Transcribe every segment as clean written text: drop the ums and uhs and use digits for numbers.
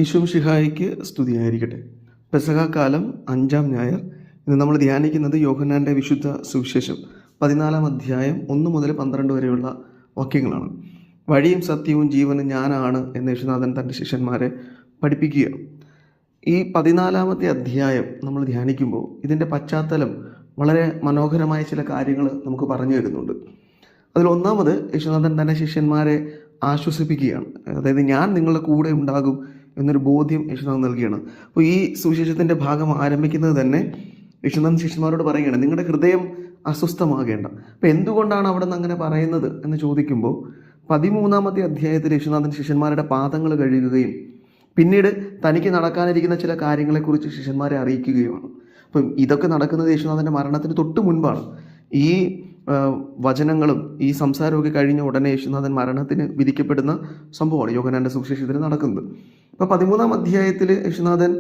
ഈശോമിശിഹായിക്ക് സ്തുതിയായിരിക്കട്ടെ. പെസഹ കാലം 5-ാം ഞായർ. ഇന്ന് നമ്മൾ ധ്യാനിക്കുന്നത് യോഹന്നാൻ്റെ വിശുദ്ധ സുവിശേഷം 14-ാം അധ്യായം 1 മുതൽ 12 വരെയുള്ള വാക്യങ്ങളാണ്. വഴിയും സത്യവും ജീവനും ഞാനാണ് എന്ന് യേശുനാഥൻ തൻ്റെ ശിഷ്യന്മാരെ പഠിപ്പിക്കുക. ഈ 14-ാമത്തെ അധ്യായം നമ്മൾ ധ്യാനിക്കുമ്പോൾ ഇതിൻ്റെ പശ്ചാത്തലം വളരെ മനോഹരമായ ചില കാര്യങ്ങൾ നമുക്ക് പറഞ്ഞു തരുന്നുണ്ട്. അതിലൊന്നാമത് യേശുനാഥൻ തൻ്റെ ശിഷ്യന്മാരെ ആശ്വസിപ്പിക്കുകയാണ്. അതായത് ഞാൻ നിങ്ങളുടെ കൂടെ ഉണ്ടാകും എന്നൊരു ബോധ്യം യേശുനാഥൻ നൽകുകയാണ്. അപ്പോൾ ഈ സുവിശേഷത്തിൻ്റെ ഭാഗം ആരംഭിക്കുന്നത് തന്നെ യേശുനാഥൻ ശിഷ്യന്മാരോട് പറയുകയാണ്, നിങ്ങളുടെ ഹൃദയം അസ്വസ്ഥമാകേണ്ട. അപ്പോൾ എന്തുകൊണ്ടാണ് അവിടെ നിന്ന് അങ്ങനെ പറയുന്നത് എന്ന് ചോദിക്കുമ്പോൾ 13-ാമത്തെ അധ്യായത്തിൽ യേശുനാഥൻ ശിഷ്യന്മാരുടെ പാദങ്ങൾ കഴുകുകയും പിന്നീട് തനിക്ക് നടക്കാനിരിക്കുന്ന ചില കാര്യങ്ങളെക്കുറിച്ച് ശിഷ്യന്മാരെ അറിയിക്കുകയുമാണ്. അപ്പം ഇതൊക്കെ നടക്കുന്നത് യേശുനാഥൻ്റെ മരണത്തിന് തൊട്ട് മുൻപാണ്. ഈ വചനങ്ങളും ഈ സംസാരമൊക്കെ കഴിഞ്ഞ ഉടനെ യേശുനാഥൻ മരണത്തിന് വിധിക്കപ്പെടുന്ന സംഭവമാണ് യോഹന്നാൻ്റെ സുവിശേഷത്തിൽ നടക്കുന്നത്. അപ്പോൾ 13-ാം അധ്യായത്തിൽ യേശുനാഥൻ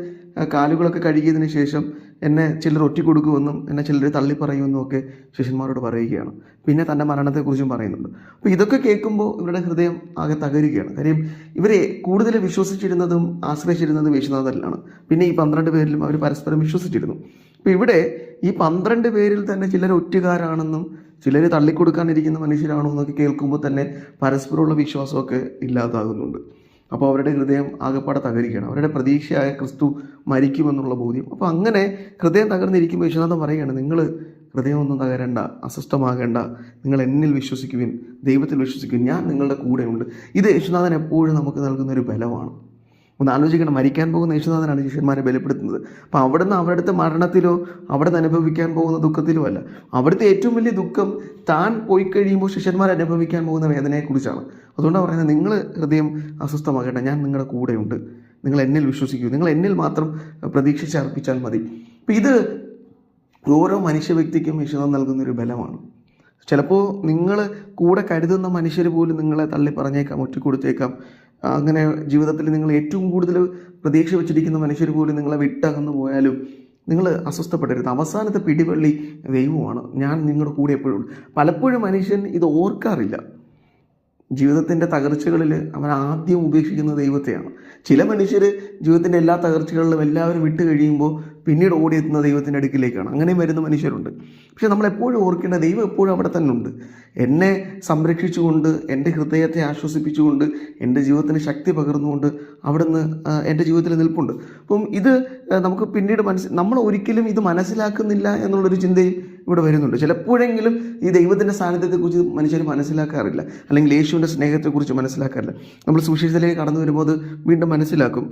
കാലുകളൊക്കെ കഴുകിയതിന് ശേഷം എന്നെ ചിലർ ഒറ്റിക്കൊടുക്കുമെന്നും എന്നെ ചിലർ തള്ളിപ്പറയുമെന്നും ഒക്കെ ശിഷ്യന്മാരോട് പറയുകയാണ്. പിന്നെ തൻ്റെ മരണത്തെക്കുറിച്ചും പറയുന്നുണ്ട്. അപ്പോൾ ഇതൊക്കെ കേൾക്കുമ്പോൾ ഇവരുടെ ഹൃദയം ആകെ തകരുകയാണ്. കാര്യം ഇവരെ കൂടുതൽ വിശ്വസിച്ചിരുന്നതും ആശ്രയിച്ചിരുന്നതും യേശുനാഥനിലാണ്. പിന്നെ ഈ 12 പേരിലും അവർ പരസ്പരം വിശ്വസിച്ചിരുന്നു. അപ്പോൾ ഇവിടെ ഈ 12 പേരിൽ തന്നെ ചിലർ ഒറ്റുകാരാണെന്നും ചിലർ തള്ളിക്കൊടുക്കാനിരിക്കുന്ന മനുഷ്യരാണോ എന്നൊക്കെ കേൾക്കുമ്പോൾ തന്നെ പരസ്പരമുള്ള വിശ്വാസമൊക്കെ ഇല്ലാതാകുന്നുണ്ട്. അപ്പോൾ അവരുടെ ഹൃദയം ആകെപ്പാടെ തകരുകയാണ്. അവരുടെ പ്രതീക്ഷയായ ക്രിസ്തു മരിക്കുമെന്നുള്ള ബോധ്യം. അപ്പോൾ അങ്ങനെ ഹൃദയം തകർന്നിരിക്കുമ്പോൾ യേശുനാഥൻ പറയുകയാണ്, നിങ്ങൾ ഹൃദയമൊന്നും തകരണ്ട, അസ്വസ്ഥമാകേണ്ട, നിങ്ങൾ എന്നിൽ വിശ്വസിക്കുവിൻ, ദൈവത്തിൽ വിശ്വസിക്കുവിൻ, ഞാൻ നിങ്ങളുടെ കൂടെയുണ്ട്. ഇത് യേശുനാഥൻ എപ്പോഴും നമുക്ക് നൽകുന്നൊരു ബലമാണ്. ഒന്ന് ആലോചിക്കണം, മരിക്കാൻ പോകുന്ന യേശുനാഥനാണ് ശിഷ്യന്മാരെ ബലപ്പെടുത്തുന്നത്. അപ്പോൾ അവിടുന്ന് അവിടുത്തെ മരണത്തിലോ അവിടുന്ന് അനുഭവിക്കാൻ പോകുന്ന ദുഃഖത്തിലോ അല്ല. അവിടുത്തെ ഏറ്റവും വലിയ ദുഃഖം താൻ പോയി കഴിയുമ്പോൾ ശിഷ്യന്മാർ അനുഭവിക്കാൻ പോകുന്ന വേദനയെക്കുറിച്ചാണ്. അതുകൊണ്ടാണ് പറയുന്നത്, നിങ്ങൾ ഹൃദയം അസ്വസ്ഥമാകേണ്ട, ഞാൻ നിങ്ങളുടെ കൂടെയുണ്ട്, നിങ്ങൾ എന്നിൽ വിശ്വസിക്കൂ, നിങ്ങൾ എന്നിൽ മാത്രം പ്രതീക്ഷിച്ച് അർപ്പിച്ചാൽ മതി. അപ്പോൾ ഇത് ഓരോ മനുഷ്യ വ്യക്തിക്കും യേശുനാഥൻ നൽകുന്നൊരു ബലമാണ്. ചിലപ്പോൾ നിങ്ങൾ കൂടെ കരുതുന്ന മനുഷ്യർ പോലും നിങ്ങളെ തള്ളി പറഞ്ഞേക്കാം, ഒറ്റക്കൊടുത്തേക്കാം. അങ്ങനെ ജീവിതത്തിൽ നിങ്ങൾ ഏറ്റവും കൂടുതൽ പ്രതീക്ഷ വെച്ചിരിക്കുന്ന മനുഷ്യർ പോലും നിങ്ങളെ വിട്ടകന്നു പോയാലും നിങ്ങൾ അസ്വസ്ഥപ്പെടരുത്. അവസാനത്തെ പിടിവള്ളി ദൈവമാണ്, ഞാൻ നിങ്ങളുടെ കൂടെ എപ്പോഴും. പലപ്പോഴും മനുഷ്യൻ ഇത് ഓർക്കാറില്ല. ജീവിതത്തിൻ്റെ തകർച്ചകളിൽ അവൻ ആദ്യം ഉപേക്ഷിക്കുന്ന ദൈവത്തെയാണ്. ചില മനുഷ്യർ ജീവിതത്തിൻ്റെ എല്ലാ തകർച്ചകളിലും എല്ലാവരും വിട്ട് കഴിയുമ്പോൾ പിന്നീട് ഓടിയെത്തുന്ന ദൈവത്തിൻ്റെ അടുക്കിലേക്കാണ്. അങ്ങനെയും വരുന്ന മനുഷ്യരുണ്ട്. പക്ഷെ നമ്മളെപ്പോഴും ഓർക്കേണ്ട, ദൈവം എപ്പോഴും അവിടെ തന്നെ ഉണ്ട്. എന്നെ സംരക്ഷിച്ചുകൊണ്ട്, എൻ്റെ ഹൃദയത്തെ ആശ്വസിപ്പിച്ചുകൊണ്ട്, എൻ്റെ ജീവിതത്തിന് ശക്തി പകർന്നുകൊണ്ട് അവിടുന്ന് എൻ്റെ ജീവിതത്തിൽ നിൽപ്പുണ്ട്. അപ്പം ഇത് നമുക്ക് പിന്നീട് നമ്മൾ ഒരിക്കലും ഇത് മനസ്സിലാക്കുന്നില്ല എന്നുള്ളൊരു ചിന്തയും ഇവിടെ വരുന്നുണ്ട്. ചിലപ്പോഴെങ്കിലും ഈ ദൈവത്തിൻ്റെ സാന്നിധ്യത്തെക്കുറിച്ച് മനുഷ്യർ മനസ്സിലാക്കാറില്ല, അല്ലെങ്കിൽ യേശുവിൻ്റെ സ്നേഹത്തെക്കുറിച്ച് മനസ്സിലാക്കാറില്ല. നമ്മൾ സുവിശേഷത്തിലേക്ക് കടന്നു വരുമ്പോൾ അത് വീണ്ടും മനസ്സിലാക്കും.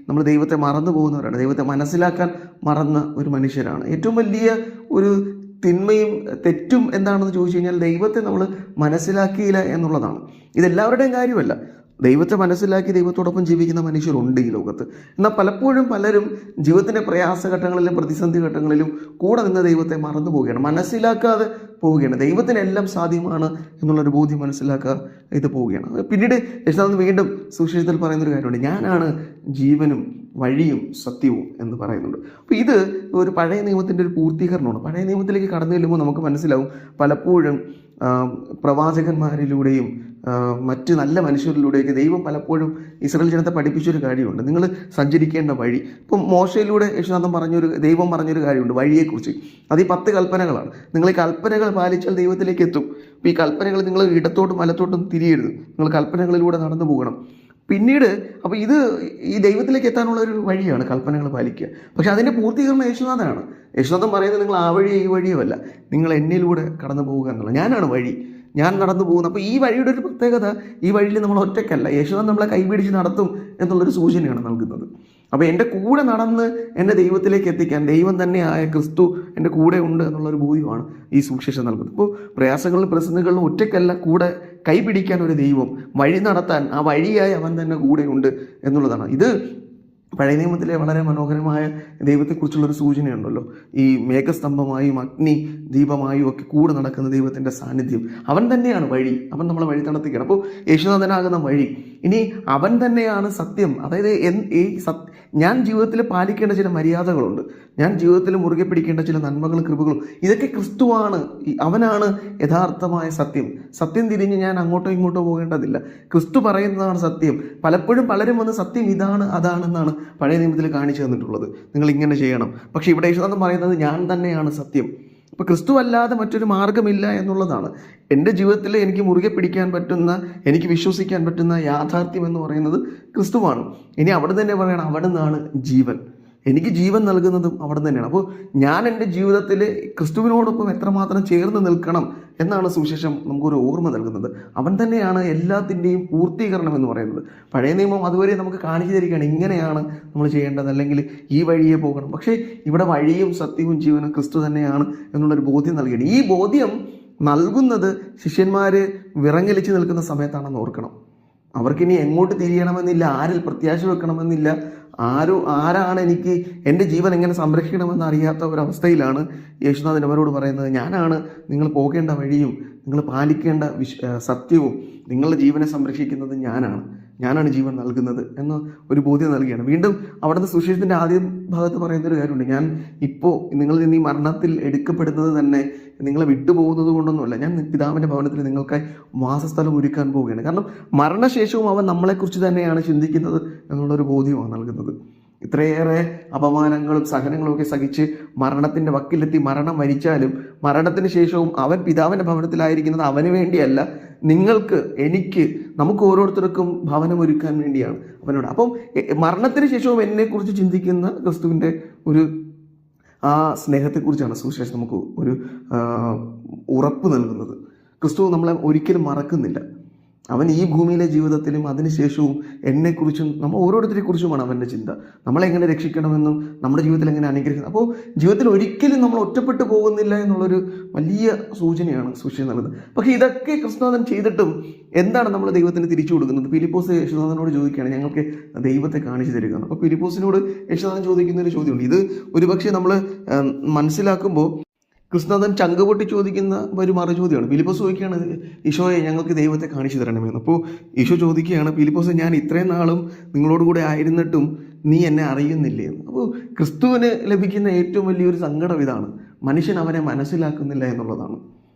നമ്മൾ ദൈവത്തെ മറന്നു പോകുന്നവരാണ്, ദൈവത്തെ മനസ്സിലാക്കാൻ മറന്ന ഒരു മനുഷ്യരാണ്. ഏറ്റവും വലിയ ഒരു തിന്മയും തെറ്റും എന്താണെന്ന് ചോദിച്ചു കഴിഞ്ഞാൽ ദൈവത്തെ നമ്മൾ മനസ്സിലാക്കിയില്ല എന്നുള്ളതാണ്. ഇതെല്ലാവരുടെയും കാര്യമല്ല. ദൈവത്തെ മനസ്സിലാക്കി ദൈവത്തോടൊപ്പം ജീവിക്കുന്ന മനുഷ്യരുണ്ട് ഈ ലോകത്ത്. എന്നാൽ പലപ്പോഴും പലരും ജീവിതത്തിൻ്റെ പ്രയാസഘട്ടങ്ങളിലും പ്രതിസന്ധി ഘട്ടങ്ങളിലും കൂടെ നിന്ന് ദൈവത്തെ മറന്നു പോവുകയാണ്, മനസ്സിലാക്കാതെ പോവുകയാണ്. ദൈവത്തിനെല്ലാം സാധ്യമാണ് എന്നുള്ളൊരു ബോധ്യം മനസ്സിലാക്കാതെ ഇത് പോവുകയാണ്. പിന്നീട് യേശുനാഥൻ വീണ്ടും സുവിശേഷത്തിൽ പറയുന്നൊരു കാര്യമുണ്ട്, ഞാനാണ് ജീവനും വഴിയും സത്യവും എന്ന് പറയുന്നുണ്ട്. അപ്പോൾ ഇത് ഒരു പഴയ നിയമത്തിൻ്റെ ഒരു പൂർത്തീകരണമാണ്. പഴയ നിയമത്തിലേക്ക് കടന്നു ചെല്ലുമ്പോൾ നമുക്ക് മനസ്സിലാവും, പലപ്പോഴും പ്രവാചകന്മാരിലൂടെയും മറ്റ് നല്ല മനുഷ്യരിലൂടെയൊക്കെ ദൈവം പലപ്പോഴും ഇസ്രായേൽ ജനത്തെ പഠിപ്പിച്ചൊരു കാര്യമുണ്ട്, നിങ്ങൾ സഞ്ചരിക്കേണ്ട വഴി. ഇപ്പം മോശയിലൂടെ യേശുനാഥൻ ദൈവം പറഞ്ഞൊരു കാര്യമുണ്ട് വഴിയെക്കുറിച്ച്. അത് ഈ 10 കൽപ്പനകളാണ്. നിങ്ങൾ ഈ കൽപ്പനകൾ പാലിച്ചാൽ ദൈവത്തിലേക്ക് എത്തും. അപ്പോൾ ഈ കൽപ്പനകൾ നിങ്ങൾ ഇടത്തോട്ടും വലത്തോട്ടും തിരിയരുത്, നിങ്ങൾ കൽപ്പനകളിലൂടെ നടന്നു പോകണം. പിന്നീട് അപ്പോൾ ഇത് ഈ ദൈവത്തിലേക്ക് എത്താനുള്ള ഒരു വഴിയാണ് കൽപ്പനകൾ പാലിക്കുക. പക്ഷെ അതിൻ്റെ പൂർത്തീകരണം യേശുനാഥനാണ്. യേശുനാഥൻ പറയുന്നത്, നിങ്ങൾ ആ വഴിയോ ഈ വഴിയോ അല്ല, നിങ്ങൾ എന്നിലൂടെ കടന്നു പോവുക എന്നുള്ള, ഞാനാണ് വഴി, ഞാൻ നടന്നു പോകുന്നു. അപ്പോൾ ഈ വഴിയുടെ ഒരു പ്രത്യേകത, ഈ വഴിയിൽ നമ്മൾ ഒറ്റയ്ക്കല്ല, യേശുനാഥൻ നമ്മളെ കൈപിടിച്ച് നടത്തും എന്നുള്ളൊരു സൂചനയാണ് നൽകുന്നത്. അപ്പോൾ എൻ്റെ കൂടെ നടന്ന് എന്നെ ദൈവത്തിലേക്ക് എത്തിക്കാൻ ദൈവം തന്നെയായ ക്രിസ്തു എൻ്റെ കൂടെ ഉണ്ട് എന്നുള്ളൊരു ബോധ്യമാണ് ഈ സുവിശേഷം നൽകുന്നത്. ഇപ്പോൾ പ്രയാസങ്ങളിലും പ്രതിസന്ധികളിലും ഒറ്റയ്ക്കല്ല, കൂടെ കൈപിടിക്കാൻ ഒരു ദൈവം, വഴി നടത്താൻ ആ വഴിയായി അവൻ തന്നെ കൂടെയുണ്ട് എന്നുള്ളതാണ്. ഇത് പഴയ നിയമത്തിലെ വളരെ മനോഹരമായ ദൈവത്തെക്കുറിച്ചുള്ളൊരു സൂചനയുണ്ടല്ലോ. ഈ മേഘസ്തംഭമായും അഗ്നി ദീപമായും ഒക്കെ കൂടെ നടക്കുന്ന ദൈവത്തിൻ്റെ സാന്നിധ്യം. അവൻ തന്നെയാണ് വഴി, അവൻ നമ്മളെ വഴി നടത്തിക്കുകയാണ്. അപ്പോൾ യേശുനാഥനാകുന്ന വഴി, ഇനി അവൻ തന്നെയാണ് സത്യം. അതായത് ഞാൻ ജീവിതത്തിൽ പാലിക്കേണ്ട ചില മര്യാദകളുണ്ട്, ഞാൻ ജീവിതത്തിൽ മുറുകെ പിടിക്കേണ്ട ചില നന്മകളും കൃപകളും, ഇതൊക്കെ ക്രിസ്തുവാണ്. അവനാണ് യഥാർത്ഥമായ സത്യം. സത്യം തിരിഞ്ഞ് ഞാൻ അങ്ങോട്ടോ ഇങ്ങോട്ടോ പോകേണ്ടതില്ല. ക്രിസ്തു പറയുന്നതാണ് സത്യം. പലപ്പോഴും പലരും വന്ന് സത്യം ഇതാണ് അതാണെന്നാണ് പഴയ നിയമത്തിൽ കാണിച്ചു തന്നിട്ടുള്ളത്, നിങ്ങൾ ഇങ്ങനെ ചെയ്യണം. പക്ഷേ ഇവിടെ യേശുനാഥൻ പറയുന്നത് ഞാൻ തന്നെയാണ് സത്യം. അപ്പോൾ ക്രിസ്തു അല്ലാതെ മറ്റൊരു മാർഗമില്ല എന്നുള്ളതാണ്. എൻ്റെ ജീവിതത്തിൽ എനിക്ക് മുറുകെ പിടിക്കാൻ പറ്റുന്ന, എനിക്ക് വിശ്വസിക്കാൻ പറ്റുന്ന യാഥാർത്ഥ്യം എന്ന് പറയുന്നത് ക്രിസ്തുവാണ്. ഇനി അവിടെ തന്നെ പറയണം, അവിടെ നിന്നാണ് ജീവൻ. എനിക്ക് ജീവൻ നൽകുന്നതും അവിടെ തന്നെയാണ്. അപ്പോൾ ഞാൻ എൻ്റെ ജീവിതത്തിൽ ക്രിസ്തുവിനോടൊപ്പം എത്രമാത്രം ചേർന്ന് നിൽക്കണം എന്നാണ് സുവിശേഷം നമുക്കൊരു ഓർമ്മ നൽകുന്നത്. അവൻ തന്നെയാണ് എല്ലാത്തിൻ്റെയും പൂർത്തീകരണം എന്ന് പറയുന്നത്. പഴയ നിയമം അതുവരെ നമുക്ക് കാണിച്ചു തരികയാണ്, ഇങ്ങനെയാണ് നമ്മൾ ചെയ്യേണ്ടത്, അല്ലെങ്കിൽ ഈ വഴിയെ പോകണം. പക്ഷേ ഇവിടെ വഴിയും സത്യവും ജീവനും ക്രിസ്തു തന്നെയാണ് എന്നുള്ളൊരു ബോധ്യം നൽകിയാണ്. ഈ ബോധ്യം നൽകുന്നത് ശിഷ്യന്മാർ വിറങ്ങലിച്ച് നിൽക്കുന്ന സമയത്താണെന്ന് ഓർക്കണം. അവർക്കിനി എങ്ങോട്ട് തിരിയണമെന്നില്ല, ആരിൽ പ്രത്യാശ വെക്കണമെന്നില്ല, ആരാണ് എനിക്ക് എൻ്റെ ജീവൻ എങ്ങനെ സംരക്ഷിക്കണമെന്ന് അറിയാത്ത ഒരവസ്ഥയിലാണ് യേശുനാഥൻ അവരോട് പറയുന്നത്, ഞാനാണ് നിങ്ങൾ പോകേണ്ട വഴിയും നിങ്ങൾ പാലിക്കേണ്ട സത്യവും, നിങ്ങളുടെ ജീവനെ സംരക്ഷിക്കുന്നത് ഞാനാണ് ജീവൻ നൽകുന്നത് എന്ന് ഒരു ബോധ്യം നൽകുകയാണ്. വീണ്ടും അവിടുന്ന് സുവിശേഷത്തിൻ്റെ ആദ്യ ഭാഗത്ത് പറയുന്നൊരു കാര്യമുണ്ട്, ഞാൻ ഇപ്പോൾ നിങ്ങളിൽ നിന്ന് ഈ മരണത്തിൽ എടുക്കപ്പെടുന്നത് തന്നെ നിങ്ങളെ വിട്ടുപോകുന്നത് കൊണ്ടൊന്നുമല്ല, ഞാൻ പിതാവിൻ്റെ ഭവനത്തിൽ നിങ്ങൾക്കായി വാസസ്ഥലം ഒരുക്കാൻ പോവുകയാണ്. കാരണം മരണശേഷവും അവൻ നമ്മളെക്കുറിച്ച് തന്നെയാണ് ചിന്തിക്കുന്നത് എന്നുള്ളൊരു ബോധ്യമാണ് നൽകുന്നത്. ഇത്രയേറെ അപമാനങ്ങളും സഹനങ്ങളും ഒക്കെ സഹിച്ച് മരണത്തിൻ്റെ വക്കിലെത്തി മരണം വരിച്ചാലും മരണത്തിന് ശേഷവും അവൻ പിതാവിൻ്റെ ഭവനത്തിലായിരിക്കുന്നത് അവന് വേണ്ടിയല്ല, നിങ്ങൾക്ക്, എനിക്ക്, നമുക്ക് ഓരോരുത്തർക്കും ഭവനം ഒരുക്കാൻ വേണ്ടിയാണ് അവനോട്. അപ്പം മരണത്തിന് ശേഷവും എന്നെക്കുറിച്ച് ചിന്തിക്കുന്ന ക്രിസ്തുവിൻ്റെ ഒരു ആ സ്നേഹത്തെക്കുറിച്ചാണ് സുവിശേഷം നമുക്ക് ഒരു ഉറപ്പ് നൽകുന്നത്. ക്രിസ്തു നമ്മളെ ഒരിക്കലും മറക്കുന്നില്ല. അവൻ ഈ ഭൂമിയിലെ ജീവിതത്തിലും അതിനുശേഷവും എന്നെക്കുറിച്ചും നമ്മൾ ഓരോരുത്തരെ കുറിച്ചുമാണ് അവൻ്റെ ചിന്ത. നമ്മളെങ്ങനെ രക്ഷിക്കണമെന്നും നമ്മുടെ ജീവിതത്തിൽ എങ്ങനെ അനുഗ്രഹിക്കണം. അപ്പോൾ ജീവിതത്തിൽ ഒരിക്കലും നമ്മൾ ഒറ്റപ്പെട്ടു പോകുന്നില്ല എന്നുള്ളൊരു വലിയ സൂചനയാണ് സുവിശേഷം നൽകുന്നത്. പക്ഷേ ഇതൊക്കെ ക്രിസ്തുനാഥൻ ചെയ്തിട്ടും എന്താണ് നമ്മൾ ദൈവത്തിന് തിരിച്ചു കൊടുക്കുന്നത്? ഫിലിപ്പോസ് യേശുനാഥനോട് ചോദിക്കുകയാണ്, ഞങ്ങൾക്ക് ദൈവത്തെ കാണിച്ചു തരിക. അപ്പോൾ ഫിലിപ്പോസിനോട് യേശുനാഥൻ ചോദിക്കുന്ന ഒരു ചോദ്യമുണ്ട്. ഇത് ഒരുപക്ഷെ നമ്മൾ മനസ്സിലാക്കുമ്പോൾ ക്രിസ്തുനാഥൻ ചങ്കുപൊട്ടി ചോദിക്കുന്ന ഒരു മറുചോദ്യമാണ്. ഫിലിപ്പോസ് ചോദിക്കുകയാണ്, ഈശോയെ ഞങ്ങൾക്ക് ദൈവത്തെ കാണിച്ചു തരണമെന്ന്. അപ്പോൾ ഈശോ ചോദിക്കുകയാണ്, ഫിലിപ്പോസ് ഞാൻ ഇത്രയും നാളും നിങ്ങളോടുകൂടെ ആയിരുന്നിട്ടും നീ എന്നെ അറിയുന്നില്ലേ എന്ന്. അപ്പോൾ ക്രിസ്തുവിന് ലഭിക്കുന്ന ഏറ്റവും വലിയൊരു സങ്കടം ഇതാണ്, മനുഷ്യൻ അവനെ മനസ്സിലാക്കുന്നില്ല എന്നുള്ളതാണ്.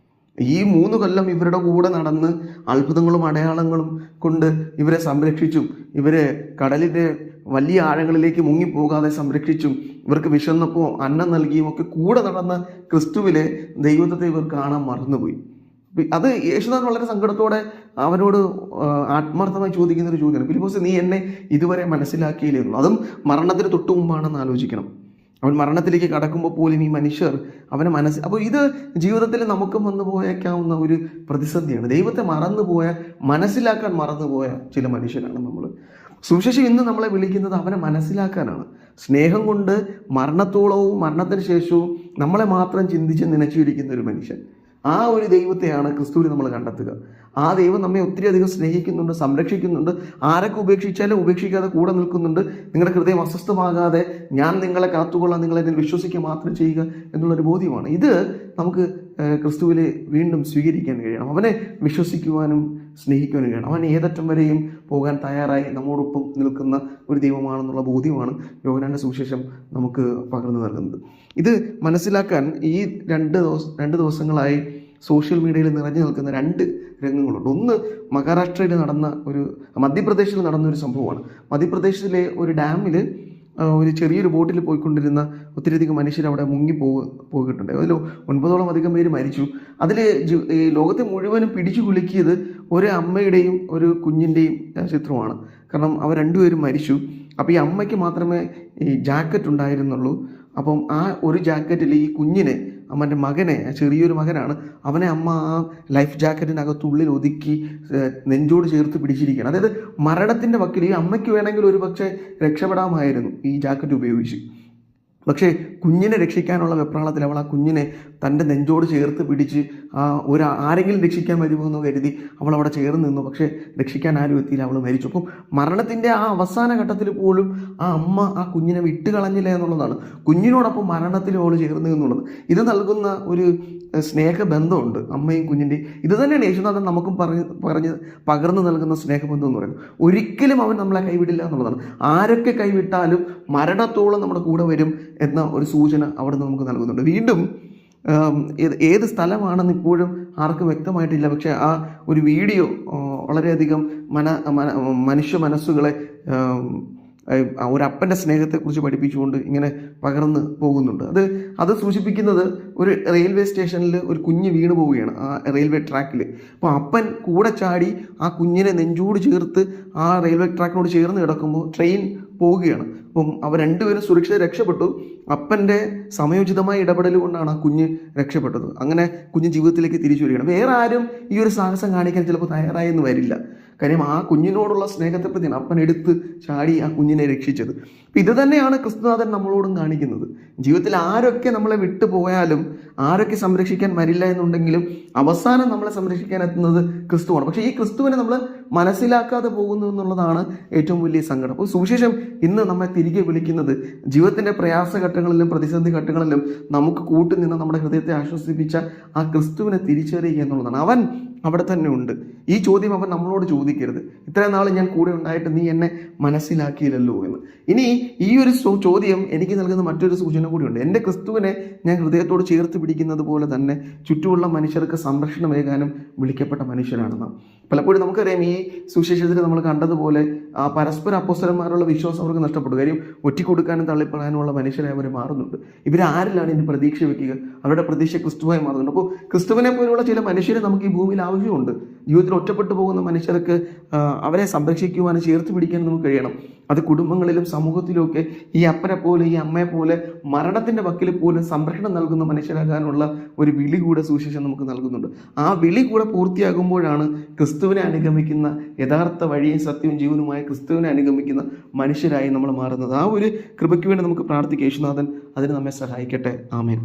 ഈ 3 കൊല്ലം ഇവരുടെ കൂടെ നടന്ന് അത്ഭുതങ്ങളും അടയാളങ്ങളും കൊണ്ട് ഇവരെ സംരക്ഷിച്ചും ഇവരെ കടലിൻ്റെ വലിയ ആഴങ്ങളിലേക്ക് മുങ്ങിപ്പോകാതെ സംരക്ഷിച്ചും ഇവർക്ക് വിശന്നപ്പോൾ അന്നം നൽകിയും ഒക്കെ കൂടെ നടന്ന ക്രിസ്തുവിലെ ദൈവത്തെ ഇവർ കാണാൻ മറന്നുപോയി. അത് യേശുനാഥൻ വളരെ സങ്കടത്തോടെ അവനോട് ആത്മാർത്ഥമായി ചോദിക്കുന്ന ഒരു ചോദ്യമാണ്, ഫിലിപ്പോസ് നീ എന്നെ ഇതുവരെ മനസ്സിലാക്കിയില്ലെന്നു. അതും മരണത്തിന് തൊട്ടു മുമ്പാണെന്ന് ആലോചിക്കണം. അവൻ മരണത്തിലേക്ക് കടക്കുമ്പോൾ പോലും ഈ മനുഷ്യർ അവനെ അപ്പോൾ ഇത് ജീവിതത്തിൽ നമുക്കും വന്നു പോയേക്കാവുന്ന ഒരു പ്രതിസന്ധിയാണ്. ദൈവത്തെ മനസ്സിലാക്കാൻ മറന്നുപോയ ചില മനുഷ്യരാണ് നമ്മൾ. സുവിശേഷം ഇന്ന് നമ്മളെ വിളിക്കുന്നത് അവനെ മനസ്സിലാക്കാനാണ്. സ്നേഹം കൊണ്ട് മരണത്തോളവും മരണത്തിന് ശേഷവും നമ്മളെ മാത്രം ചിന്തിച്ച് നനച്ചിരിക്കുന്ന ഒരു മനുഷ്യൻ, ആ ഒരു ദൈവത്തെയാണ് ക്രിസ്തുവിൽ നമ്മൾ കണ്ടെത്തുക. ആ ദൈവം നമ്മെ ഒത്തിരി അധികം സ്നേഹിക്കുന്നുണ്ട്, സംരക്ഷിക്കുന്നുണ്ട്. ആരൊക്കെ ഉപേക്ഷിച്ചാലും ഉപേക്ഷിക്കാതെ കൂടെ നിൽക്കുന്നുണ്ട്. നിങ്ങളുടെ ഹൃദയം അസ്വസ്ഥമാകാതെ ഞാൻ നിങ്ങളെ കാത്തുകൊള്ളാം, നിങ്ങളെ വിശ്വസിക്കുക മാത്രം ചെയ്യുക എന്നുള്ളൊരു ബോധ്യമാണ്. ഇത് നമുക്ക് ക്രിസ്തുവിൽ വീണ്ടും സ്വീകരിക്കാൻ കഴിയണം. അവനെ വിശ്വസിക്കുവാനും സ്നേഹിക്കുവാനും കഴിയണം. അവൻ ഏതറ്റം വരെയും പോകാൻ തയ്യാറായി നമ്മോടൊപ്പം നിൽക്കുന്ന ഒരു ദൈവമാണെന്നുള്ള ബോധ്യമാണ് യോഹന്നാന്റെ സുവിശേഷം നമുക്ക് പകർന്നു നൽകുന്നത്. ഇത് മനസ്സിലാക്കാൻ ഈ രണ്ട് ദിവസങ്ങളായി സോഷ്യൽ മീഡിയയിൽ നിറഞ്ഞു നിൽക്കുന്ന 2 രംഗങ്ങളുണ്ട്. ഒന്ന് മഹാരാഷ്ട്രയിൽ മധ്യപ്രദേശിൽ നടന്ന ഒരു സംഭവമാണ്. മധ്യപ്രദേശിലെ ഒരു ഡാമിൽ ഒരു ചെറിയൊരു ബോട്ടിൽ പോയിക്കൊണ്ടിരുന്ന ഒത്തിരിയധികം മനുഷ്യർ അവിടെ പോയിട്ടുണ്ട്. അതിൽ 9ഓളം അധികം പേര് മരിച്ചു. അതിൽ ലോകത്തെ മുഴുവനും പിടിച്ചു കുലുക്കിയത് ഒരു അമ്മയുടെയും ഒരു കുഞ്ഞിൻ്റെയും ചിത്രമാണ്. കാരണം അവർ 2 പേരും മരിച്ചു. അപ്പോൾ ഈ അമ്മയ്ക്ക് മാത്രമേ ഈ ജാക്കറ്റ് ഉണ്ടായിരുന്നുള്ളൂ. അപ്പം ആ ഒരു ജാക്കറ്റിൽ ഈ കുഞ്ഞിനെ, അമ്മൻ്റെ മകനെ, ചെറിയൊരു മകനാണ്, അവനെ അമ്മ ആ ലൈഫ് ജാക്കറ്റിനകത്തുള്ളിൽ ഒതുക്കി നെഞ്ചോട് ചേർത്ത് പിടിച്ചിരിക്കുകയാണ്. അതായത് മരണത്തിൻ്റെ വക്കിൽ. ഈ അമ്മയ്ക്ക് വേണമെങ്കിൽ ഒരു പക്ഷേ രക്ഷപ്പെടാമായിരുന്നു ഈ ജാക്കറ്റ് ഉപയോഗിച്ച്. പക്ഷേ കുഞ്ഞിനെ രക്ഷിക്കാനുള്ള വെപ്രാളത്തിൽ അവൾ ആ കുഞ്ഞിനെ തൻ്റെ നെഞ്ചോട് ചേർത്ത് പിടിച്ച് ആരെങ്കിലും രക്ഷിക്കാൻ വരുമോ എന്ന് കരുതി അവൾ അവിടെ ചേർന്ന് നിന്നു. പക്ഷേ രക്ഷിക്കാൻ ആരും എത്തിയില്ല, അവൾ മരിച്ചു. അപ്പം മരണത്തിൻ്റെ ആ അവസാന ഘട്ടത്തിൽ പോലും ആ അമ്മ ആ കുഞ്ഞിനെ വിട്ടുകളഞ്ഞില്ല എന്നുള്ളതാണ്. കുഞ്ഞിനോടൊപ്പം മരണത്തിലും അവൾ ചേർന്ന് എന്നുള്ളത് ഇത് നൽകുന്ന ഒരു സ്നേഹബന്ധമുണ്ട് അമ്മയും കുഞ്ഞിൻ്റെയും. ഇത് തന്നെയാണ് യേശുനാഥൻ നമുക്കും പറഞ്ഞ് പകർന്നു നൽകുന്ന സ്നേഹബന്ധം എന്ന് പറയുന്നത്. ഒരിക്കലും അവൻ നമ്മളെ കൈവിടില്ല എന്നുള്ളതാണ്. ആരൊക്കെ കൈവിട്ടാലും മരണത്തോളം നമ്മുടെ കൂടെ വരും എന്ന ഒരു സൂചന അവിടെ നിന്ന് നമുക്ക് നൽകുന്നുണ്ട്. വീണ്ടും ഏത് സ്ഥലമാണെന്ന് ഇപ്പോഴും ആർക്കും വ്യക്തമായിട്ടില്ല. പക്ഷേ ആ ഒരു വീഡിയോ വളരെയധികം മനുഷ്യ മനസ്സുകളെ ഒരപ്പൻ്റെ സ്നേഹത്തെക്കുറിച്ച് പഠിപ്പിച്ചുകൊണ്ട് ഇങ്ങനെ പകർന്ന് പോകുന്നുണ്ട്. അത് സൂചിപ്പിക്കുന്നത് ഒരു റെയിൽവേ സ്റ്റേഷനിൽ ഒരു കുഞ്ഞ് വീണ് പോവുകയാണ് ആ റെയിൽവേ ട്രാക്കിൽ. അപ്പോൾ അപ്പൻ കൂടെ ചാടി ആ കുഞ്ഞിനെ നെഞ്ചോട് ചേർത്ത് ആ റെയിൽവേ ട്രാക്കിനോട് ചേർന്ന് കിടക്കുമ്പോൾ ട്രെയിൻ പോവുകയാണ്. അപ്പം അവർ രണ്ടുപേരും സുരക്ഷിത രക്ഷപ്പെട്ടു. അപ്പൻ്റെ സമയോചിതമായ ഇടപെടൽ കൊണ്ടാണ് ആ കുഞ്ഞ് രക്ഷപ്പെട്ടത്. അങ്ങനെ കുഞ്ഞ് ജീവിതത്തിലേക്ക് തിരിച്ചു വരികയാണ്. വേറെ ആരും ഈ ഒരു സാഹസം കാണിക്കാൻ ചിലപ്പോൾ തയ്യാറായെന്ന് വരില്ല. കാര്യം ആ കുഞ്ഞിനോടുള്ള സ്നേഹത്തെ പ്രതിയാണ് അപ്പൻ എടുത്ത് ചാടി ആ കുഞ്ഞിനെ രക്ഷിച്ചത്. അപ്പം ഇത് തന്നെയാണ് ക്രിസ്തുനാഥൻ നമ്മളോടും കാണിക്കുന്നത്. ജീവിതത്തിൽ ആരൊക്കെ നമ്മളെ വിട്ടു പോയാലും, ആരൊക്കെ സംരക്ഷിക്കാൻ വരില്ല എന്നുണ്ടെങ്കിലും അവസാനം നമ്മളെ സംരക്ഷിക്കാൻ എത്തുന്നത് ക്രിസ്തുവാണ്. പക്ഷേ ഈ ക്രിസ്തുവിനെ നമ്മൾ മനസ്സിലാക്കാതെ പോകുന്നു എന്നുള്ളതാണ് ഏറ്റവും വലിയ സങ്കടം. അപ്പോൾ സുവിശേഷം ഇന്ന് നമ്മെ തിരികെ വിളിക്കുന്നത് ജീവിതത്തിൻ്റെ പ്രയാസഘട്ടങ്ങളിലും പ്രതിസന്ധി ഘട്ടങ്ങളിലും നമുക്ക് കൂട്ടുനിന്ന് നമ്മുടെ ഹൃദയത്തെ ആശ്വസിപ്പിച്ച ആ ക്രിസ്തുവിനെ തിരിച്ചറിയുക എന്നുള്ളതാണ്. അവൻ അവിടെ തന്നെ ഉണ്ട്. ഈ ചോദ്യം അവൻ നമ്മളോട് ചോദിക്കരുത്, ഇത്രയും നാൾ ഞാൻ കൂടെ ഉണ്ടായിട്ട് നീ എന്നെ മനസ്സിലാക്കിയില്ലല്ലോ എന്ന്. ഇനി ഈ ഒരു ചോദ്യം എനിക്ക് നൽകുന്ന മറ്റൊരു സൂചന കൂടിയുണ്ട്. എൻ്റെ ക്രിസ്തുവിനെ ഞാൻ ഹൃദയത്തോട് ചേർത്ത് പിടിക്കുന്നത് പോലെ തന്നെ ചുറ്റുമുള്ള മനുഷ്യർക്ക് സംരക്ഷണമേകാനും വിളിക്കപ്പെട്ട മനുഷ്യരാണ് നാം. പലപ്പോഴും നമുക്കറിയാം, ഈ സുവിശേഷത്തിൽ നമ്മൾ കണ്ടതുപോലെ പരസ്പര അപ്പോസ്തലന്മാരുള്ള വിശ്വാസം അവർക്ക് നഷ്ടപ്പെട്ടു. കാര്യം ഒറ്റിക്കൊടുക്കാനും തള്ളിപ്പറയാനുമുള്ള മനുഷ്യരായി അവർ മാറുന്നുണ്ട്. ഇവരാരിലാണ് ഇനി പ്രതീക്ഷ വെക്കുക? അവരുടെ പ്രതീക്ഷ ക്രിസ്തുവായി മാറുന്നുണ്ട്. അപ്പോൾ ക്രിസ്തുവിനെ പോലുള്ള ചില മനുഷ്യരെ നമുക്ക് ഈ ഭൂമിയിൽ ആവശ്യമുണ്ട്. ജീവിതത്തിൽ ഒറ്റപ്പെട്ടു പോകുന്ന മനുഷ്യർക്ക് അവരെ സംരക്ഷിക്കുവാനും ചേർത്ത് പിടിക്കാനും നമുക്ക് കഴിയണം. അത് കുടുംബങ്ങളിലും സമൂഹത്തിലും ഒക്കെ ഈ അപ്പനെ പോലെ ഈ അമ്മയെ പോലെ മരണത്തിൻ്റെ വക്കിൽ പോലും സംരക്ഷണം നൽകുന്ന മനുഷ്യരാകാനുള്ള ഒരു വിളി കൂടെ സുവിശേഷം നമുക്ക് നൽകുന്നുണ്ട്. ആ വിളി കൂടെ പൂർത്തിയാകുമ്പോഴാണ് ക്രിസ്തുവിനെ അനുഗമിക്കുന്ന യഥാർത്ഥ വഴിയും സത്യവും ജീവനുമായ ക്രിസ്തുവിനെ അനുഗമിക്കുന്ന മനുഷ്യരായി നമ്മൾ മാറുന്നത്. ആ ഒരു കൃപയ്ക്ക് വേണ്ടി നമുക്ക് പ്രാർത്ഥിക്കാം. യേശുനാഥൻ അതിന് നമ്മെ സഹായിക്കട്ടെ. ആമേൻ.